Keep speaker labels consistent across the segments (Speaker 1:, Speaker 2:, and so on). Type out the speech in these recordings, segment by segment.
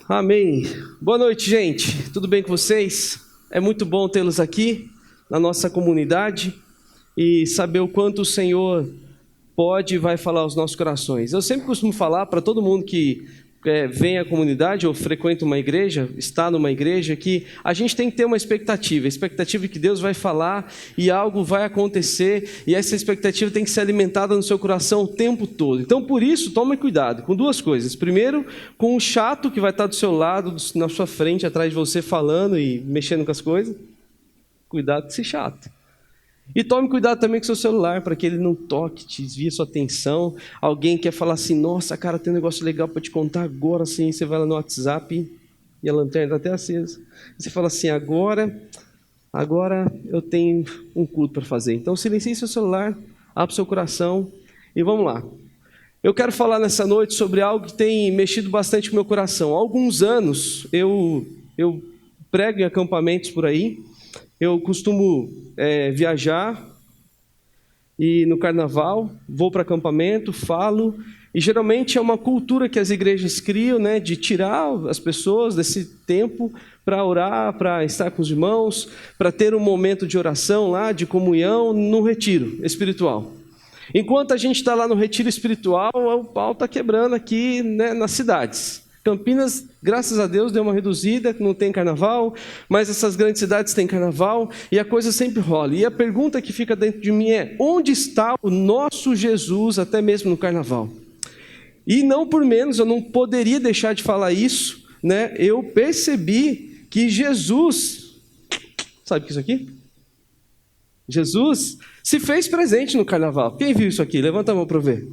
Speaker 1: Amém. Boa noite, gente. Tudo bem com vocês? É muito bom tê-los aqui na nossa comunidade e saber o quanto o Senhor pode e vai falar aos nossos corações. Eu sempre costumo falar para todo mundo que vem à comunidade ou frequenta uma igreja, está numa igreja, que a gente tem que ter uma expectativa de que Deus vai falar e algo vai acontecer, e essa expectativa tem que ser alimentada no seu coração o tempo todo. Então, por isso, tome cuidado com duas coisas. Primeiro, com o chato que vai estar do seu lado, na sua frente, atrás de você, falando e mexendo com as coisas. Cuidado com esse chato. E tome cuidado também com o seu celular, para que ele não toque, te desvie sua atenção. Alguém quer falar assim: nossa, cara, tem um negócio legal para te contar agora, assim. Você vai lá no WhatsApp e a lanterna está até acesa. Você fala assim: agora eu tenho um culto para fazer. Então silencie seu celular, abra seu coração e vamos lá. Eu quero falar nessa noite sobre algo que tem mexido bastante com o meu coração. Há alguns anos eu prego em acampamentos por aí. Eu costumo viajar e no carnaval vou para acampamento, falo, e geralmente é uma cultura que as igrejas criam, né, de tirar as pessoas desse tempo para orar, para estar com os irmãos, para ter um momento de oração lá, de comunhão, no retiro espiritual. Enquanto a gente está lá no retiro espiritual, o pau está quebrando aqui, né, nas cidades. Campinas, graças a Deus, deu uma reduzida, não tem carnaval, mas essas grandes cidades têm carnaval e a coisa sempre rola. E a pergunta que fica dentro de mim é: onde está o nosso Jesus até mesmo no carnaval? E não por menos, eu não poderia deixar de falar isso, né? Eu percebi que Jesus, sabe o que é isso aqui? Jesus se fez presente no carnaval. Quem viu isso aqui? Levanta a mão para eu ver.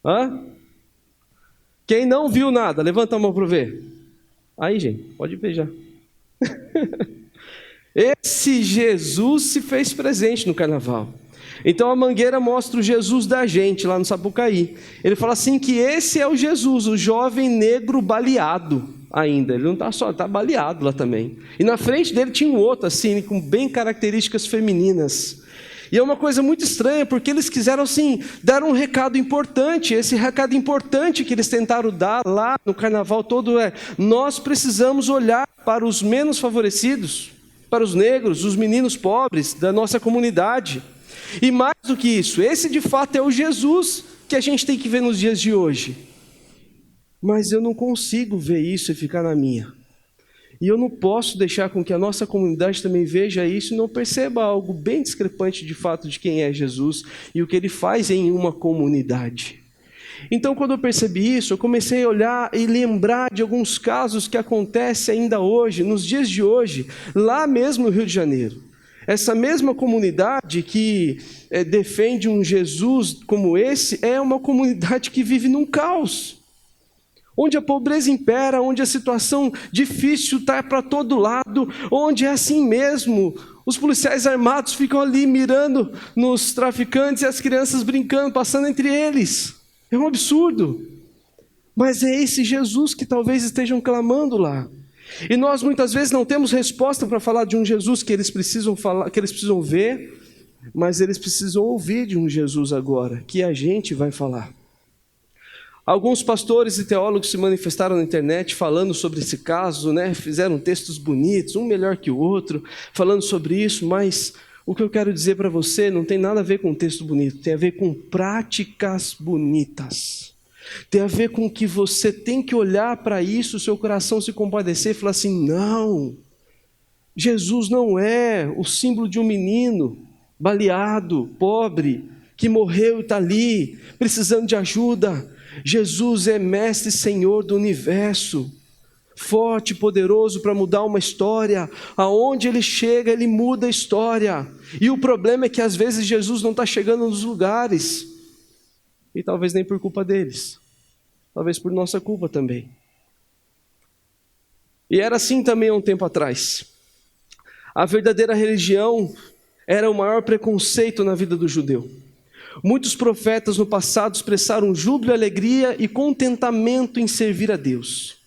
Speaker 1: Hã? Quem não viu nada, levanta a mão para ver. Aí, gente, pode beijar. Esse Jesus se fez presente no carnaval. Então a Mangueira mostra o Jesus da gente lá no Sapucaí. Ele fala assim que esse é o Jesus, o jovem negro baleado ainda. Ele não está só, está baleado lá também. E na frente dele tinha um outro assim, com bem características femininas. E é uma coisa muito estranha, porque eles quiseram, assim, dar um recado importante. Esse recado importante que eles tentaram dar lá no carnaval todo é: nós precisamos olhar para os menos favorecidos, para os negros, os meninos pobres da nossa comunidade. E mais do que isso, esse de fato é o Jesus que a gente tem que ver nos dias de hoje. Mas eu não consigo ver isso e ficar na minha. E eu não posso deixar com que a nossa comunidade também veja isso e não perceba algo bem discrepante de fato de quem é Jesus e o que ele faz em uma comunidade. Então, quando eu percebi isso, eu comecei a olhar e lembrar de alguns casos que acontecem ainda hoje, nos dias de hoje, lá mesmo no Rio de Janeiro. Essa mesma comunidade que defende um Jesus como esse é uma comunidade que vive num caos, onde a pobreza impera, onde a situação difícil está para todo lado, onde é assim mesmo. Os policiais armados ficam ali mirando nos traficantes e as crianças brincando, passando entre eles. É um absurdo. Mas é esse Jesus que talvez estejam clamando lá. E nós muitas vezes não temos resposta para falar de um Jesus que eles precisam falar, que eles precisam ver, mas eles precisam ouvir de um Jesus agora, que a gente vai falar. Alguns pastores e teólogos se manifestaram na internet falando sobre esse caso, né? Fizeram textos bonitos, um melhor que o outro, falando sobre isso, mas o que eu quero dizer para você não tem nada a ver com um texto bonito, tem a ver com práticas bonitas. Tem a ver com que você tem que olhar para isso, o seu coração se compadecer e falar assim: não, Jesus não é o símbolo de um menino baleado, pobre, que morreu e está ali, precisando de ajuda. Jesus é mestre e Senhor do universo, forte e poderoso para mudar uma história. Aonde ele chega, ele muda a história. E o problema é que às vezes Jesus não está chegando nos lugares, e talvez nem por culpa deles, talvez por nossa culpa também. E era assim também há um tempo atrás. A verdadeira religião era o maior preconceito na vida do judeu. Muitos profetas no passado expressaram júbilo, alegria e contentamento em servir a Deus.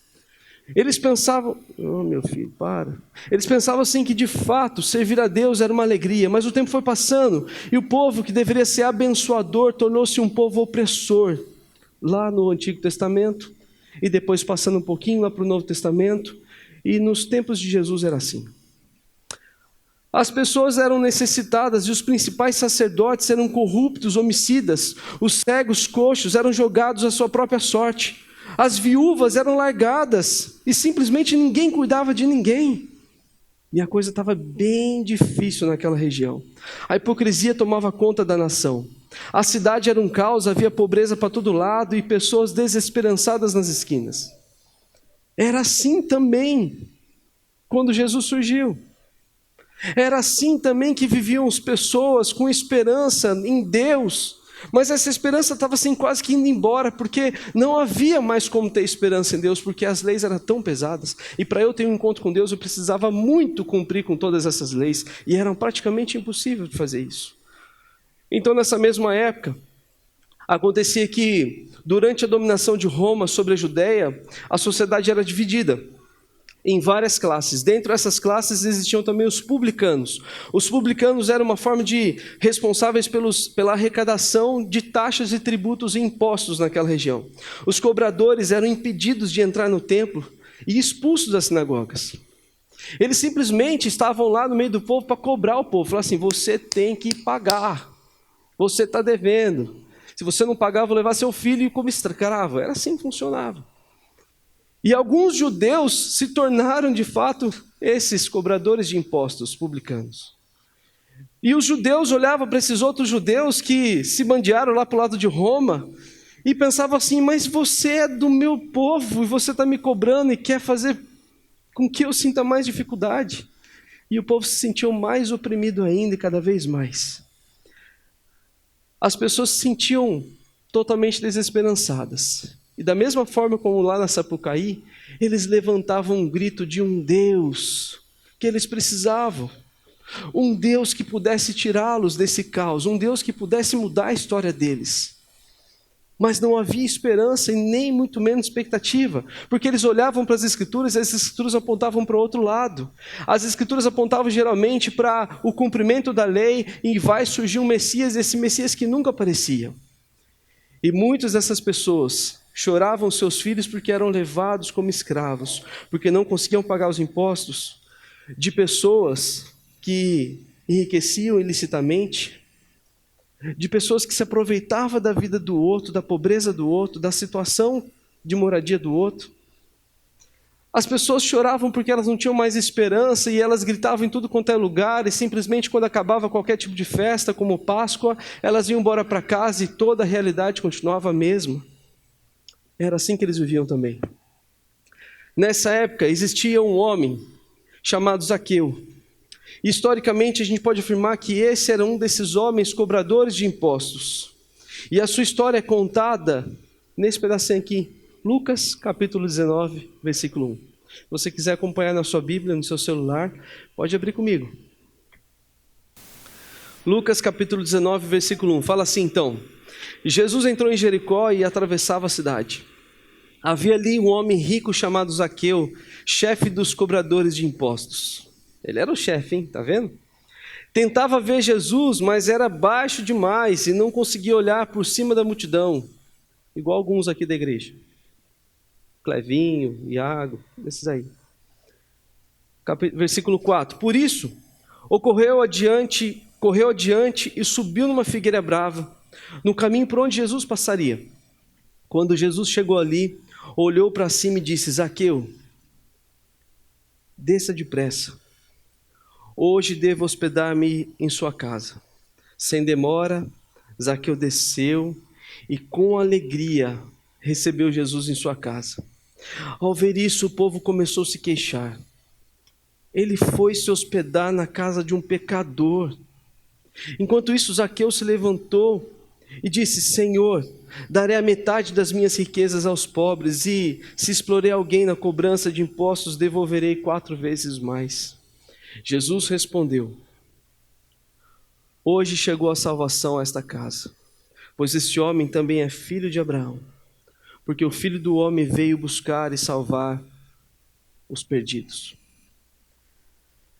Speaker 1: Eles pensavam, meu filho, para. Eles pensavam assim que de fato servir a Deus era uma alegria, mas o tempo foi passando e o povo que deveria ser abençoador tornou-se um povo opressor lá no Antigo Testamento. e depois passando um pouquinho lá para o Novo Testamento, e nos tempos de Jesus era assim. As pessoas eram necessitadas e os principais sacerdotes eram corruptos, homicidas, os cegos, coxos eram jogados à sua própria sorte, as viúvas eram largadas e simplesmente ninguém cuidava de ninguém. E a coisa estava bem difícil naquela região. A hipocrisia tomava conta da nação. A cidade era um caos, havia pobreza para todo lado e pessoas desesperançadas nas esquinas. Era assim também quando Jesus surgiu. Era assim também que viviam as pessoas com esperança em Deus, mas essa esperança estava assim quase que indo embora, porque não havia mais como ter esperança em Deus, porque as leis eram tão pesadas, e para eu ter um encontro com Deus eu precisava muito cumprir com todas essas leis, e era praticamente impossível de fazer isso. Então nessa mesma época, acontecia que durante a dominação de Roma sobre a Judéia, a sociedade era dividida em várias classes. Dentro dessas classes existiam também os publicanos. Os publicanos eram uma forma de responsáveis pela arrecadação de taxas e tributos e impostos naquela região. Os cobradores eram impedidos de entrar no templo e expulsos das sinagogas. Eles simplesmente estavam lá no meio do povo para cobrar o povo. Falaram assim, você tem que pagar, você está devendo. Se você não pagar, eu vou levar seu filho como escravo. Era assim que funcionava. E alguns judeus se tornaram, de fato, esses cobradores de impostos publicanos. E os judeus olhavam para esses outros judeus que se bandearam lá para o lado de Roma e pensavam assim, mas você é do meu povo e você está me cobrando e quer fazer com que eu sinta mais dificuldade. E o povo se sentiu mais oprimido ainda e cada vez mais. As pessoas se sentiam totalmente desesperançadas. E da mesma forma como lá na Sapucaí, eles levantavam um grito de um Deus que eles precisavam. Um Deus que pudesse tirá-los desse caos, um Deus que pudesse mudar a história deles. Mas não havia esperança e nem muito menos expectativa, porque eles olhavam para as Escrituras e as Escrituras apontavam para o outro lado. As Escrituras apontavam geralmente para o cumprimento da lei e vai surgir um Messias, esse Messias que nunca aparecia. E muitas dessas pessoas choravam seus filhos porque eram levados como escravos, porque não conseguiam pagar os impostos de pessoas que enriqueciam ilicitamente, de pessoas que se aproveitavam da vida do outro, da pobreza do outro, da situação de moradia do outro. As pessoas choravam porque elas não tinham mais esperança e elas gritavam em tudo quanto é lugar e simplesmente quando acabava qualquer tipo de festa, como Páscoa, elas iam embora para casa e toda a realidade continuava a mesma. Era assim que eles viviam também. Nessa época existia um homem chamado Zaqueu. Historicamente a gente pode afirmar que esse era um desses homens cobradores de impostos. E a sua história é contada nesse pedacinho aqui, Lucas capítulo 19, versículo 1. Se você quiser acompanhar na sua Bíblia, no seu celular, pode abrir comigo. Lucas capítulo 19, versículo 1, fala assim então: Jesus entrou em Jericó e atravessava a cidade. Havia ali um homem rico chamado Zaqueu, chefe dos cobradores de impostos. Ele era o chefe, hein? Tá vendo? Tentava ver Jesus, mas era baixo demais e não conseguia olhar por cima da multidão, igual alguns aqui da igreja. Clevinho, Iago, esses aí. Versículo 4. Por isso, correu adiante e subiu numa figueira brava, no caminho por onde Jesus passaria. Quando Jesus chegou ali, olhou para cima e disse: Zaqueu, desça depressa. Hoje devo hospedar-me em sua casa. Sem demora, Zaqueu desceu e com alegria recebeu Jesus em sua casa. Ao ver isso, o povo começou a se queixar. Ele foi se hospedar na casa de um pecador. Enquanto isso, Zaqueu se levantou e disse: Senhor, darei a metade das minhas riquezas aos pobres, e se explorei alguém na cobrança de impostos, devolverei 4 vezes mais. Jesus respondeu: Hoje chegou a salvação a esta casa, pois este homem também é filho de Abraão, porque o Filho do Homem veio buscar e salvar os perdidos.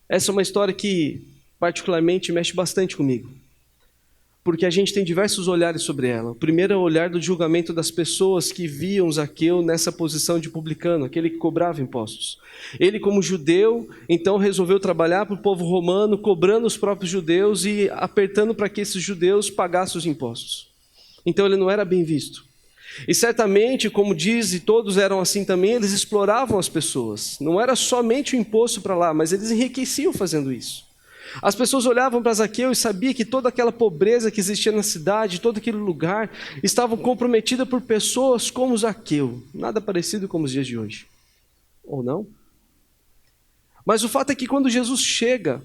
Speaker 1: Essa é uma história que particularmente mexe bastante comigo. porque a gente tem diversos olhares sobre ela. O primeiro é o olhar do julgamento das pessoas que viam Zaqueu nessa posição de publicano, aquele que cobrava impostos. Ele, como judeu, então resolveu trabalhar para o povo romano, cobrando os próprios judeus e apertando para que esses judeus pagassem os impostos. Então ele não era bem visto. E certamente, como diz, e todos eram assim também, eles exploravam as pessoas. Não era somente o imposto para lá, mas eles enriqueciam fazendo isso. As pessoas olhavam para Zaqueu e sabiam que toda aquela pobreza que existia na cidade, todo aquele lugar, estavam comprometidas por pessoas como Zaqueu. Nada parecido com os dias de hoje. Ou não? Mas o fato é que quando Jesus chega,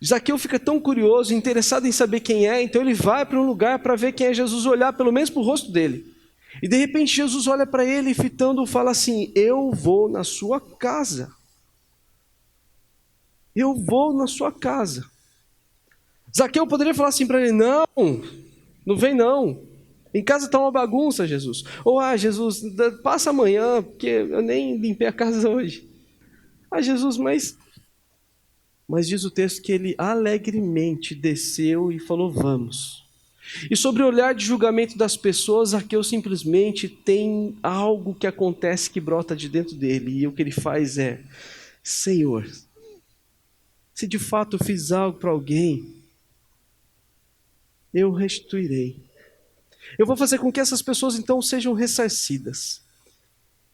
Speaker 1: Zaqueu fica tão curioso, interessado em saber quem é, então ele vai para um lugar para ver quem é Jesus, olhar pelo menos para o rosto dele. E de repente Jesus olha para ele e fitando fala assim: eu vou na sua casa. Eu vou na sua casa. Zaqueu poderia falar assim para ele: não, não vem não. Em casa está uma bagunça, Jesus. Ou, Jesus, passa amanhã, porque eu nem limpei a casa hoje. Jesus, mas diz o texto que ele alegremente desceu e falou: vamos. E sobre o olhar de julgamento das pessoas, Zaqueu simplesmente tem algo que acontece que brota de dentro dele. E o que ele faz é: Senhor, se de fato eu fiz algo para alguém, eu restituirei. Eu vou fazer com que essas pessoas então sejam ressarcidas.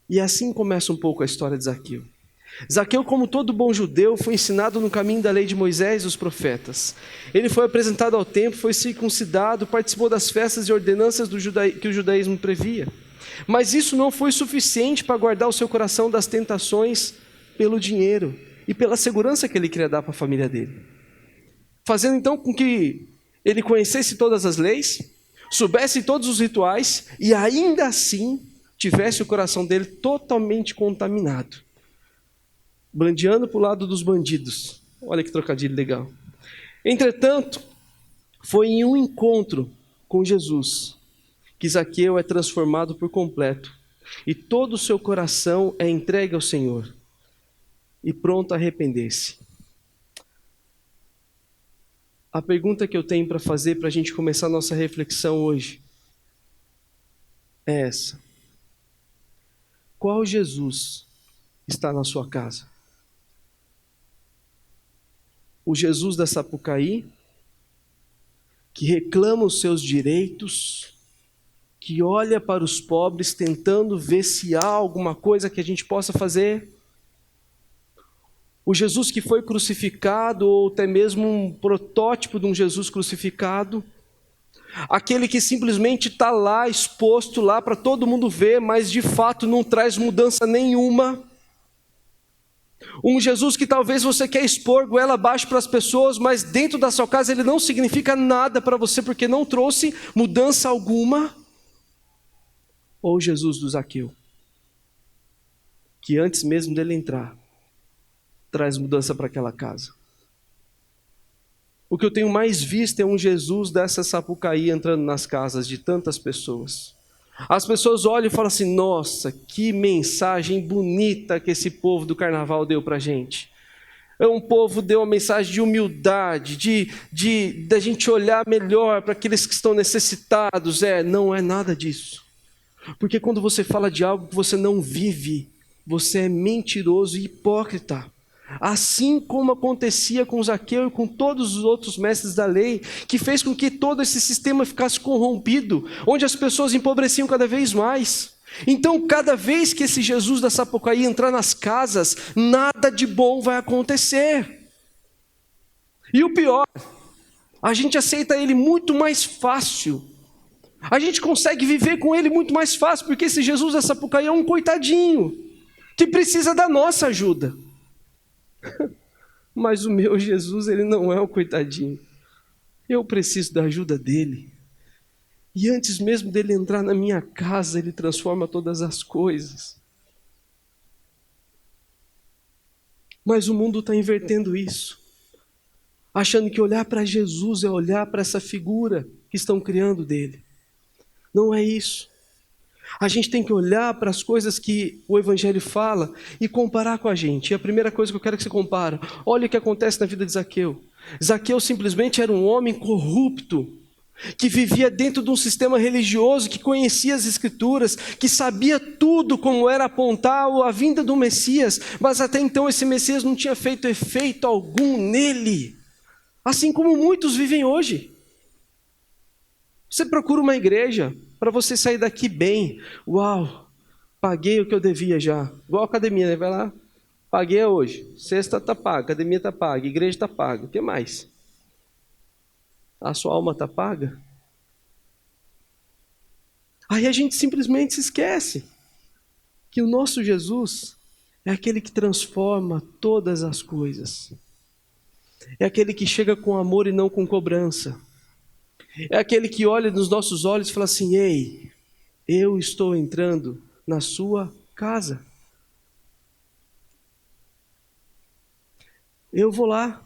Speaker 1: E assim começa um pouco a história de Zaqueu. Zaqueu, como todo bom judeu, foi ensinado no caminho da lei de Moisés e dos profetas. Ele foi apresentado ao templo, foi circuncidado, participou das festas e ordenanças que o judaísmo previa. Mas isso não foi suficiente para guardar o seu coração das tentações pelo dinheiro e pela segurança que ele queria dar para a família dele. Fazendo então com que ele conhecesse todas as leis, soubesse todos os rituais e ainda assim tivesse o coração dele totalmente contaminado, bandeando para o lado dos bandidos. Olha que trocadilho legal. Entretanto, foi em um encontro com Jesus que Zaqueu é transformado por completo e todo o seu coração é entregue ao Senhor e pronto a arrepender-se. A pergunta que eu tenho para fazer para a gente começar a nossa reflexão hoje é essa: qual Jesus está na sua casa? O Jesus da Sapucaí, que reclama os seus direitos, que olha para os pobres tentando ver se há alguma coisa que a gente possa fazer? O Jesus que foi crucificado, ou até mesmo um protótipo de um Jesus crucificado? Aquele que simplesmente está lá, exposto lá para todo mundo ver, mas de fato não traz mudança nenhuma? Um Jesus que talvez você quer expor goela abaixo para as pessoas, mas dentro da sua casa ele não significa nada para você, porque não trouxe mudança alguma? Ou o Jesus do Zaqueu, que antes mesmo dele entrar, traz mudança para aquela casa? O que eu tenho mais visto é um Jesus dessa Sapucaí entrando nas casas de tantas pessoas. As pessoas olham e falam assim: nossa, que mensagem bonita que esse povo do carnaval deu para a gente. Um povo deu uma mensagem de humildade, de a gente olhar melhor para aqueles que estão necessitados. Não é nada disso. Porque quando você fala de algo que você não vive, você é mentiroso e hipócrita. Assim como acontecia com Zaqueu e com todos os outros mestres da lei, que fez com que todo esse sistema ficasse corrompido, onde as pessoas empobreciam cada vez mais. Então, cada vez que esse Jesus da Sapucaí entrar nas casas, nada de bom vai acontecer. E o pior, a gente aceita ele muito mais fácil. A gente consegue viver com ele muito mais fácil, porque esse Jesus da Sapucaí é um coitadinho, que precisa da nossa ajuda. Mas o meu Jesus, ele não é um coitadinho. Eu preciso da ajuda dele. E antes mesmo dele entrar na minha casa, ele transforma todas as coisas. Mas o mundo está invertendo isso, achando que olhar para Jesus é olhar para essa figura que estão criando dele. Não é isso. A gente tem que olhar para as coisas que o Evangelho fala e comparar com a gente. E a primeira coisa que eu quero que você compare: olha o que acontece na vida de Zaqueu. Zaqueu simplesmente era um homem corrupto. que vivia dentro de um sistema religioso, que conhecia as Escrituras, que sabia tudo como era apontar a vinda do Messias, mas até então esse Messias não tinha feito efeito algum nele, assim como muitos vivem hoje. Você procura uma igreja para você sair daqui bem. Uau, paguei o que eu devia já. Igual a academia, né? Vai lá, paguei hoje. Sexta está paga, academia está paga, igreja está paga. O que mais? A sua alma está paga? Aí a gente simplesmente se esquece que o nosso Jesus é aquele que transforma todas as coisas. É aquele que chega com amor e não com cobrança. É aquele que olha nos nossos olhos e fala assim: ei, eu estou entrando na sua casa. Eu vou lá.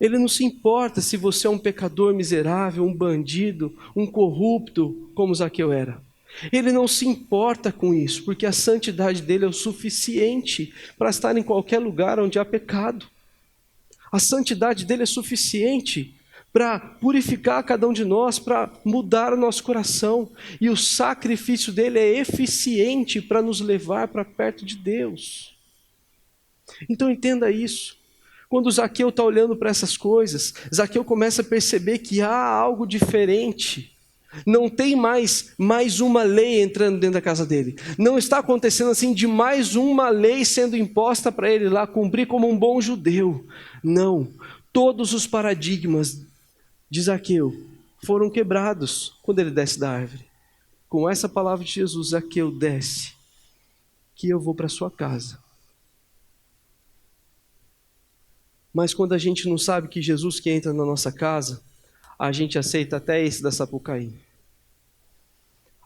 Speaker 1: Ele não se importa se você é um pecador miserável, um bandido, um corrupto, como Zaqueu era. Ele não se importa com isso, porque a santidade dele é o suficiente para estar em qualquer lugar onde há pecado. A santidade dele é suficiente para purificar cada um de nós, para mudar o nosso coração. E o sacrifício dele é eficiente para nos levar para perto de Deus. Então entenda isso. Quando Zaqueu está olhando para essas coisas, Zaqueu começa a perceber que há algo diferente. Não tem mais uma lei entrando dentro da casa dele. Não está acontecendo assim de mais uma lei sendo imposta para ele lá cumprir como um bom judeu. Não. Todos os paradigmas de Zaqueu foram quebrados quando ele desce da árvore. Com essa palavra de Jesus, Zaqueu desce, que eu vou para a sua casa. Mas quando a gente não sabe que Jesus que entra na nossa casa, a gente aceita até esse da Sapucaí.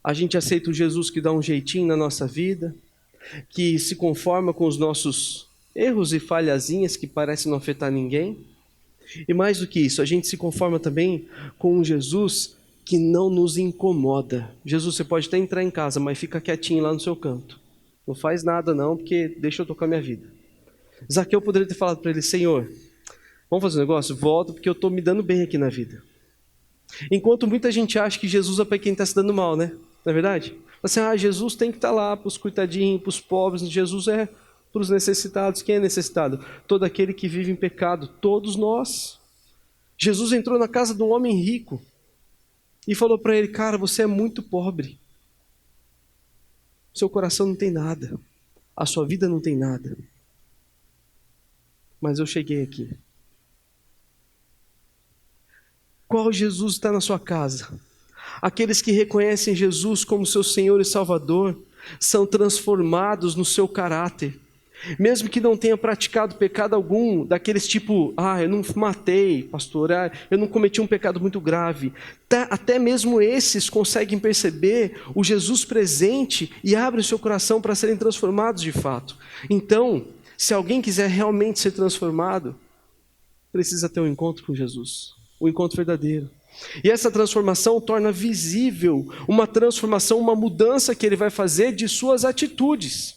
Speaker 1: A gente aceita o Jesus que dá um jeitinho na nossa vida, que se conforma com os nossos erros e falhazinhas que parecem não afetar ninguém. E mais do que isso, a gente se conforma também com um Jesus que não nos incomoda. Jesus, você pode até entrar em casa, mas fica quietinho lá no seu canto. Não faz nada não, porque deixa eu tocar minha vida. Zaqueu poderia ter falado para ele: Senhor, vamos fazer um negócio? Volta, porque eu estou me dando bem aqui na vida. Enquanto muita gente acha que Jesus é para quem está se dando mal, né? Não é verdade? Assim, Jesus tem que estar lá para os coitadinhos, para os pobres. Jesus é para os necessitados. Quem é necessitado? Todo aquele que vive em pecado, todos nós. Jesus entrou na casa de um homem rico e falou para ele: cara, você é muito pobre. Seu coração não tem nada. A sua vida não tem nada. Mas eu cheguei aqui. Qual Jesus está na sua casa? Aqueles que reconhecem Jesus como seu Senhor e Salvador são transformados no seu caráter. Mesmo que não tenha praticado pecado algum, daqueles tipo: eu não matei, pastor, eu não cometi um pecado muito grave. Até mesmo esses conseguem perceber o Jesus presente e abrem o seu coração para serem transformados de fato. Então, se alguém quiser realmente ser transformado, precisa ter um encontro com Jesus, um encontro verdadeiro. E essa transformação torna visível uma transformação, uma mudança que ele vai fazer de suas atitudes.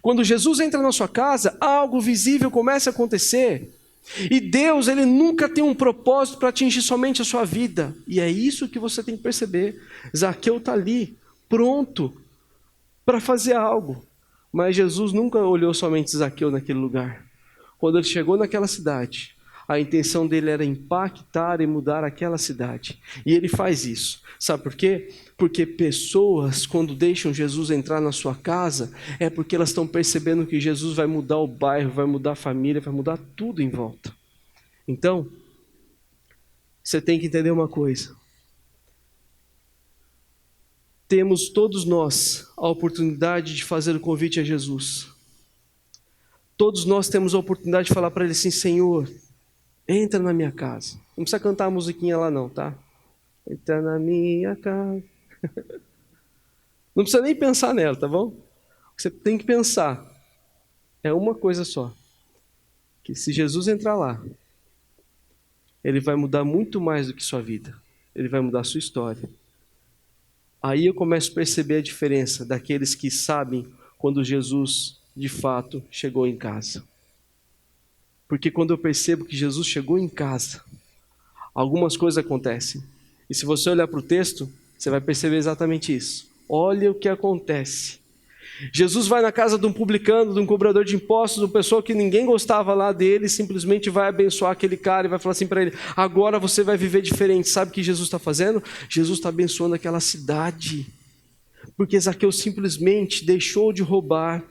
Speaker 1: Quando Jesus entra na sua casa, algo visível começa a acontecer. E Deus, ele nunca tem um propósito para atingir somente a sua vida. E é isso que você tem que perceber. Zaqueu está ali, pronto para fazer algo. Mas Jesus nunca olhou somente Zaqueu naquele lugar. Quando ele chegou naquela cidade, a intenção dele era impactar e mudar aquela cidade. E ele faz isso. Sabe por quê? Porque pessoas, quando deixam Jesus entrar na sua casa, é porque elas estão percebendo que Jesus vai mudar o bairro, vai mudar a família, vai mudar tudo em volta. Então, você tem que entender uma coisa. Temos todos nós a oportunidade de fazer o convite a Jesus. Todos nós temos a oportunidade de falar para ele assim: Senhor, entra na minha casa. Não precisa cantar a musiquinha lá não, tá? Entra na minha casa. Não precisa nem pensar nela, tá bom? Você tem que pensar. É uma coisa só. Que se Jesus entrar lá, ele vai mudar muito mais do que sua vida. Ele vai mudar a sua história. Aí eu começo a perceber a diferença daqueles que sabem quando Jesus, de fato, chegou em casa. Porque quando eu percebo que Jesus chegou em casa, algumas coisas acontecem. E se você olhar para o texto, você vai perceber exatamente isso. Olha o que acontece. Jesus vai na casa de um publicano, de um cobrador de impostos, uma pessoa que ninguém gostava lá dele, simplesmente vai abençoar aquele cara e vai falar assim para ele: agora você vai viver diferente. Sabe o que Jesus está fazendo? Jesus está abençoando aquela cidade, porque Zaqueu simplesmente deixou de roubar.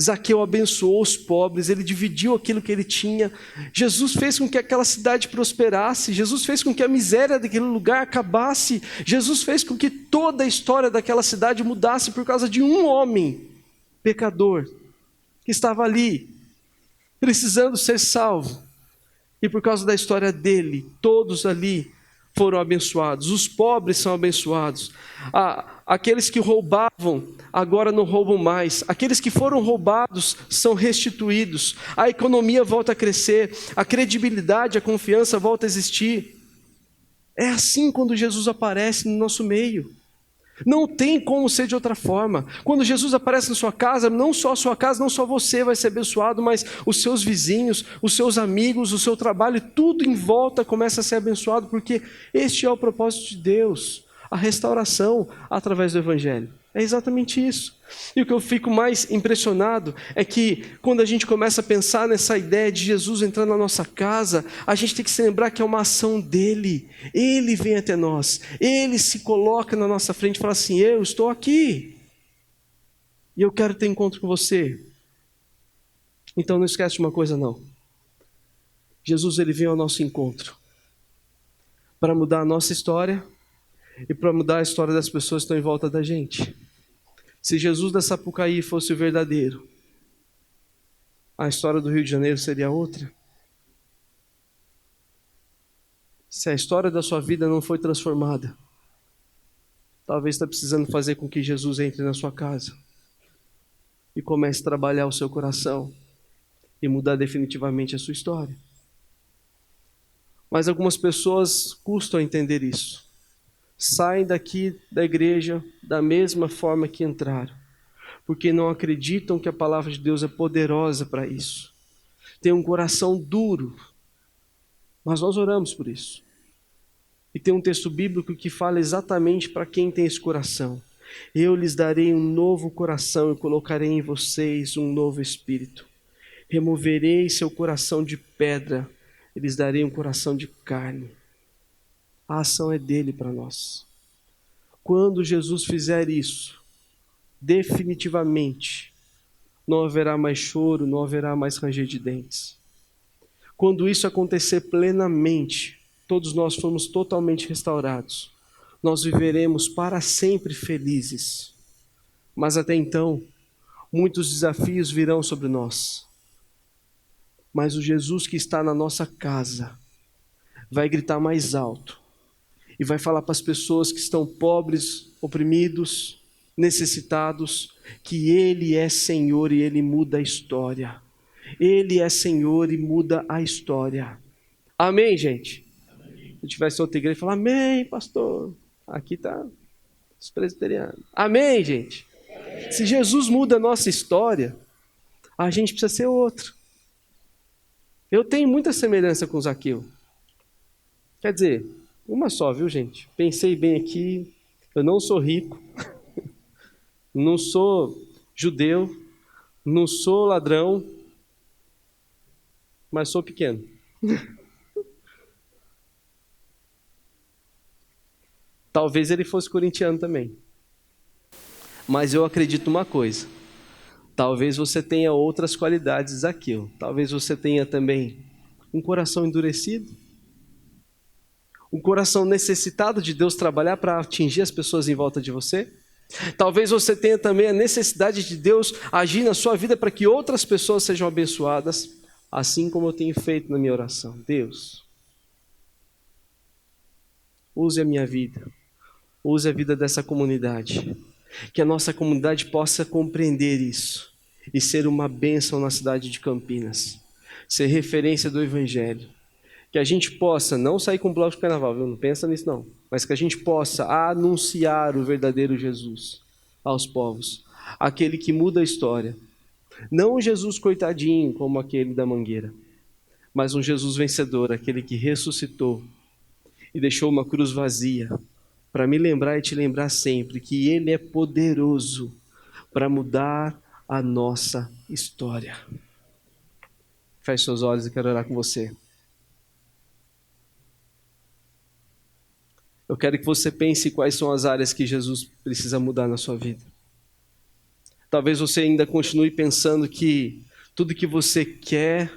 Speaker 1: Zaqueu abençoou os pobres, ele dividiu aquilo que ele tinha. Jesus fez com que aquela cidade prosperasse, Jesus fez com que a miséria daquele lugar acabasse, Jesus fez com que toda a história daquela cidade mudasse por causa de um homem pecador que estava ali, precisando ser salvo. E por causa da história dele, todos ali foram abençoados. Os pobres são abençoados. Aqueles que roubavam, agora não roubam mais. Aqueles que foram roubados são restituídos. A economia volta a crescer. A credibilidade, a confiança volta a existir. É assim quando Jesus aparece no nosso meio. Não tem como ser de outra forma. Quando Jesus aparece na sua casa, não só a sua casa, não só você vai ser abençoado, mas os seus vizinhos, os seus amigos, o seu trabalho, tudo em volta começa a ser abençoado, porque este é o propósito de Deus, a restauração através do Evangelho. É exatamente isso. E o que eu fico mais impressionado é que quando a gente começa a pensar nessa ideia de Jesus entrar na nossa casa, a gente tem que se lembrar que é uma ação dele. Ele vem até nós, ele se coloca na nossa frente e fala assim: eu estou aqui e eu quero ter encontro com você. Então não esquece de uma coisa não. Jesus, ele vem ao nosso encontro para mudar a nossa história e para mudar a história das pessoas que estão em volta da gente. Se Jesus da Sapucaí fosse o verdadeiro, a história do Rio de Janeiro seria outra. Se a história da sua vida não foi transformada, talvez está precisando fazer com que Jesus entre na sua casa e comece a trabalhar o seu coração e mudar definitivamente a sua história. Mas algumas pessoas custam a entender isso. Saem daqui da igreja da mesma forma que entraram, porque não acreditam que a palavra de Deus é poderosa para isso. Tem um coração duro, mas nós oramos por isso. E tem um texto bíblico que fala exatamente para quem tem esse coração. Eu lhes darei um novo coração e colocarei em vocês um novo espírito. Removerei seu coração de pedra e lhes darei um coração de carne. A ação é dele para nós. Quando Jesus fizer isso, definitivamente, não haverá mais choro, não haverá mais ranger de dentes. Quando isso acontecer plenamente, todos nós formos totalmente restaurados, nós viveremos para sempre felizes. Mas até então, muitos desafios virão sobre nós. Mas o Jesus que está na nossa casa vai gritar mais alto e vai falar para as pessoas que estão pobres, oprimidos, necessitados, que Ele é Senhor e Ele muda a história. Ele é Senhor e muda a história. Amém, gente? Amém. Se tivesse outra igreja, falar amém, pastor. Aqui está os presbiterianos. Amém, gente? Amém. Se Jesus muda a nossa história, a gente precisa ser outro. Eu tenho muita semelhança com Zaqueu. Quer dizer, uma só, viu, gente? Pensei bem aqui, eu não sou rico, não sou judeu, não sou ladrão, mas sou pequeno. Talvez ele fosse corintiano também. Mas eu acredito numa coisa. Talvez você tenha outras qualidades, Zaqueu. Talvez você tenha também um coração endurecido. Um coração necessitado de Deus trabalhar para atingir as pessoas em volta de você. Talvez você tenha também a necessidade de Deus agir na sua vida para que outras pessoas sejam abençoadas, assim como eu tenho feito na minha oração. Deus, use a minha vida, use a vida dessa comunidade, que a nossa comunidade possa compreender isso e ser uma bênção na cidade de Campinas, ser referência do Evangelho. Que a gente possa não sair com bloco de carnaval, viu? Não pensa nisso não, mas que a gente possa anunciar o verdadeiro Jesus aos povos, aquele que muda a história. Não um Jesus coitadinho como aquele da mangueira, mas um Jesus vencedor, aquele que ressuscitou e deixou uma cruz vazia, para me lembrar e te lembrar sempre que Ele é poderoso para mudar a nossa história. Feche seus olhos e quero orar com você. Eu quero que você pense quais são as áreas que Jesus precisa mudar na sua vida. Talvez você ainda continue pensando que tudo que você quer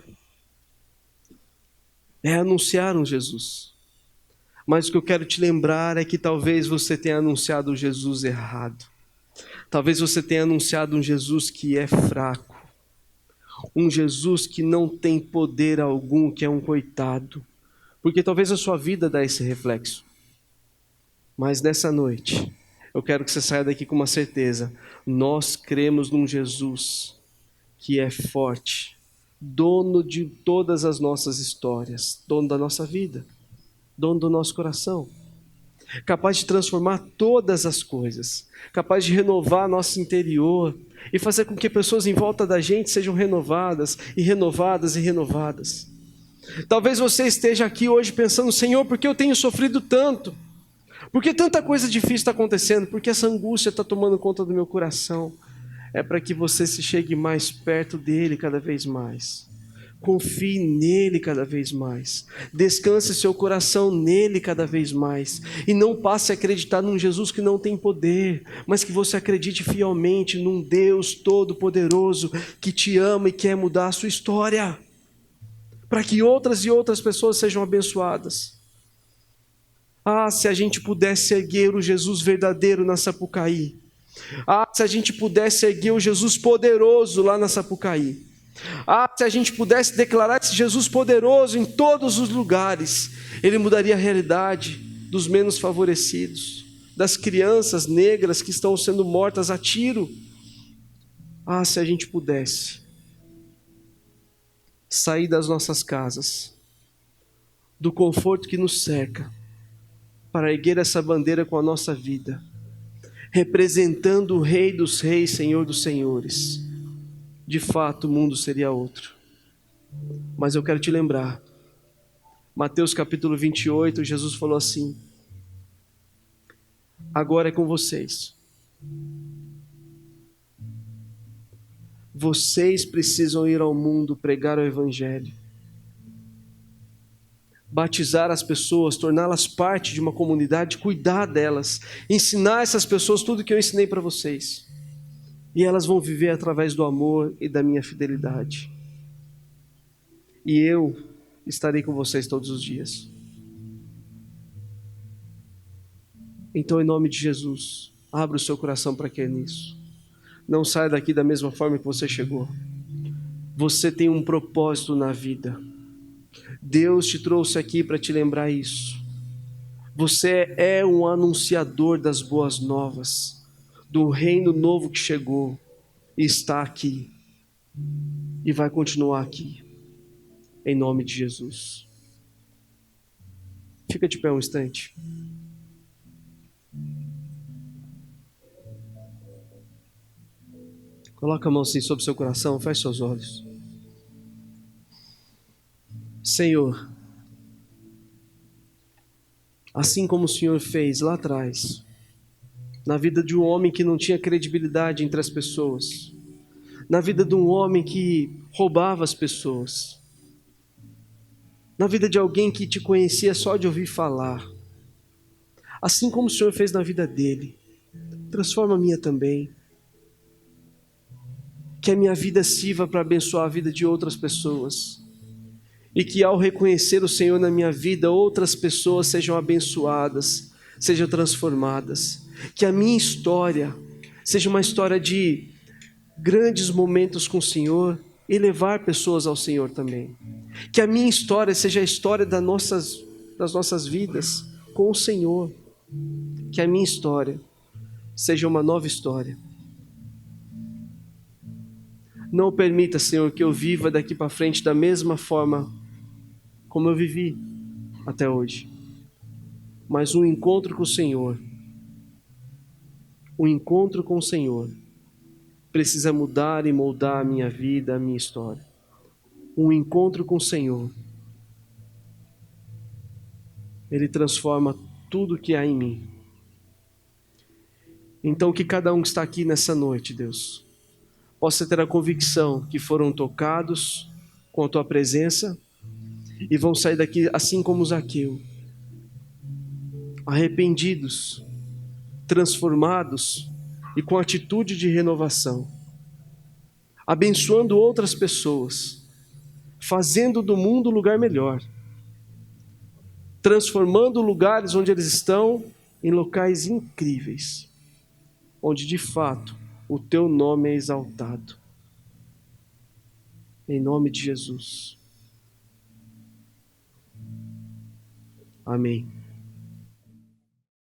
Speaker 1: é anunciar um Jesus. Mas o que eu quero te lembrar é que talvez você tenha anunciado um Jesus errado. Talvez você tenha anunciado um Jesus que é fraco. Um Jesus que não tem poder algum, que é um coitado. Porque talvez a sua vida dê esse reflexo. Mas nessa noite, eu quero que você saia daqui com uma certeza. Nós cremos num Jesus que é forte, dono de todas as nossas histórias, dono da nossa vida, dono do nosso coração, capaz de transformar todas as coisas, capaz de renovar nosso interior e fazer com que pessoas em volta da gente sejam renovadas e renovadas e renovadas. Talvez você esteja aqui hoje pensando: Senhor, por que eu tenho sofrido tanto? Por que tanta coisa difícil está acontecendo? Por que essa angústia está tomando conta do meu coração? É para que você se chegue mais perto dele cada vez mais. Confie nele cada vez mais. Descanse seu coração nele cada vez mais. E não passe a acreditar num Jesus que não tem poder, mas que você acredite fielmente num Deus todo-poderoso que te ama e quer mudar a sua história, para que outras e outras pessoas sejam abençoadas. Ah, se a gente pudesse erguer o Jesus verdadeiro na Sapucaí. Ah, se a gente pudesse erguer o Jesus poderoso lá na Sapucaí. Ah, se a gente pudesse declarar esse Jesus poderoso em todos os lugares. Ele mudaria a realidade dos menos favorecidos, das crianças negras que estão sendo mortas a tiro. Ah, se a gente pudesse sair das nossas casas, do conforto que nos cerca, para erguer essa bandeira com a nossa vida, representando o Rei dos Reis, Senhor dos Senhores. De fato o mundo seria outro. Mas eu quero te lembrar, Mateus capítulo 28, Jesus falou assim: agora é com vocês. Vocês precisam ir ao mundo pregar o Evangelho, batizar as pessoas, torná-las parte de uma comunidade, cuidar delas, ensinar essas pessoas tudo que eu ensinei para vocês. E elas vão viver através do amor e da minha fidelidade. E eu estarei com vocês todos os dias. Então, em nome de Jesus, abra o seu coração para crer nisso. Não saia daqui da mesma forma que você chegou. Você tem um propósito na vida. Deus te trouxe aqui para te lembrar isso. Você é um anunciador das boas novas, do reino novo que chegou e está aqui e vai continuar aqui, em nome de Jesus. Fica de pé um instante. Coloca a mão assim sobre o seu coração, feche seus olhos. Senhor, assim como o Senhor fez lá atrás, na vida de um homem que não tinha credibilidade entre as pessoas, na vida de um homem que roubava as pessoas, na vida de alguém que te conhecia só de ouvir falar, assim como o Senhor fez na vida dele, transforma a minha também. Que a minha vida sirva para abençoar a vida de outras pessoas. E que ao reconhecer o Senhor na minha vida, outras pessoas sejam abençoadas, sejam transformadas. Que a minha história seja uma história de grandes momentos com o Senhor e levar pessoas ao Senhor também. Que a minha história seja a história das nossas vidas com o Senhor. Que a minha história seja uma nova história. Não permita, Senhor, que eu viva daqui para frente da mesma forma como eu vivi até hoje. Mas um encontro com o Senhor, precisa mudar e moldar a minha vida, a minha história. Um encontro com o Senhor Ele transforma tudo que há em mim. Então que cada um que está aqui nessa noite, Deus, possa ter a convicção que foram tocados com a Tua presença e vão sair daqui assim como Zaqueu, arrependidos, transformados e com atitude de renovação, abençoando outras pessoas, fazendo do mundo um lugar melhor, transformando lugares onde eles estão em locais incríveis, onde de fato o Teu nome é exaltado. Em nome de Jesus. Amém.